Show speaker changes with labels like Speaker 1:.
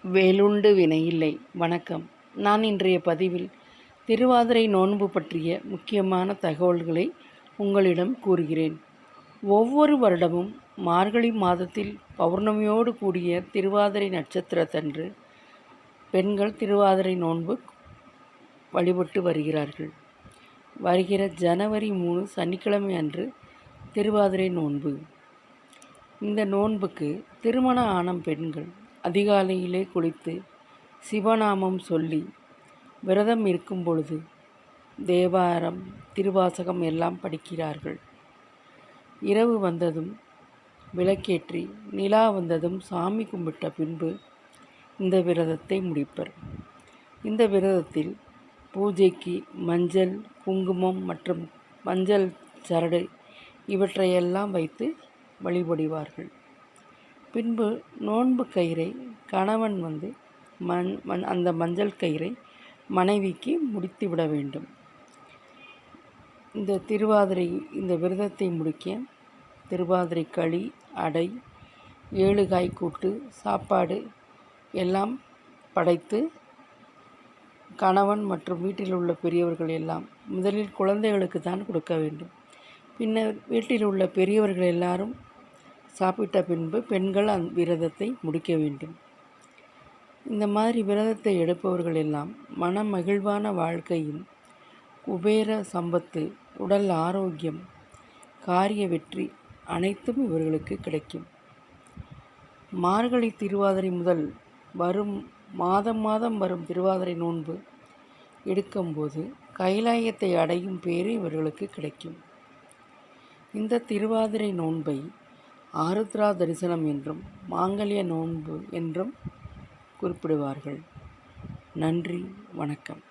Speaker 1: வேலுண்டு வினையில்லை. வணக்கம். நான் இன்றைய பதிவில் திருவாதிரை நோன்பு பற்றிய முக்கியமான தகவல்களை உங்களிடம் கூறுகிறேன். ஒவ்வொரு வருடமும் மார்கழி மாதத்தில் பௌர்ணமியோடு கூடிய திருவாதிரை நட்சத்திரத்தன்று பெண்கள் திருவாதிரை நோன்பு வழிபட்டு வருகிறார்கள். வருகிற ஜனவரி 3 சனிக்கிழமை அன்று திருவாதிரை நோன்பு. இந்த நோன்புக்கு திருமண ஆன பெண்கள் அதிகாலையிலே குளித்து சிவநாமம் சொல்லி விரதம் இருக்கும் பொழுது தேவாரம், திருவாசகம் எல்லாம் படிக்கிறார்கள். இரவு வந்ததும் விளக்கேற்றி நிலா வந்ததும் சாமி கும்பிட்ட பின்பு இந்த விரதத்தை முடிப்பர். இந்த விரதத்தில் பூஜைக்கு மஞ்சள், குங்குமம் மற்றும் மஞ்சள் சரடு இவற்றையெல்லாம் வைத்து வழிபடுவார்கள். பின்பு நோன்பு கயிறை கணவன் அந்த மஞ்சள் கயிறை மனைவிக்கு முடித்துவிட வேண்டும். இந்த விரதத்தை முடிக்க திருவாதிரை களி, அடை, 7 காய் கூட்டு, சாப்பாடு எல்லாம் படைத்து கணவன் மற்றும் வீட்டில் உள்ள பெரியவர்கள் எல்லாம் முதலில் குழந்தைகளுக்கு தான் கொடுக்க வேண்டும். பின்னர் வீட்டில் உள்ள பெரியவர்கள் எல்லாரும் சாப்பிட்ட பின்பு பெண்கள் விரதத்தை முடிக்க வேண்டும். இந்த மாதிரி விரதத்தை எடுப்பவர்கள் எல்லாம் மன மகிழ்வான வாழ்க்கையும், குபேர சம்பத்து, உடல் ஆரோக்கியம், காரிய வெற்றி அனைத்தும் இவர்களுக்கு கிடைக்கும். மார்கழி திருவாதிரை முதல் மாதம் வரும் திருவாதிரை நோன்பு எடுக்கும்போது கைலாயத்தை அடையும் பேறு இவர்களுக்கு கிடைக்கும். இந்த திருவாதிரை நோன்பை ஆருத்ரா தரிசனம் என்றும் மாங்கல்ய நோன்பு என்றும் குறிப்பிடுவார்கள். நன்றி, வணக்கம்.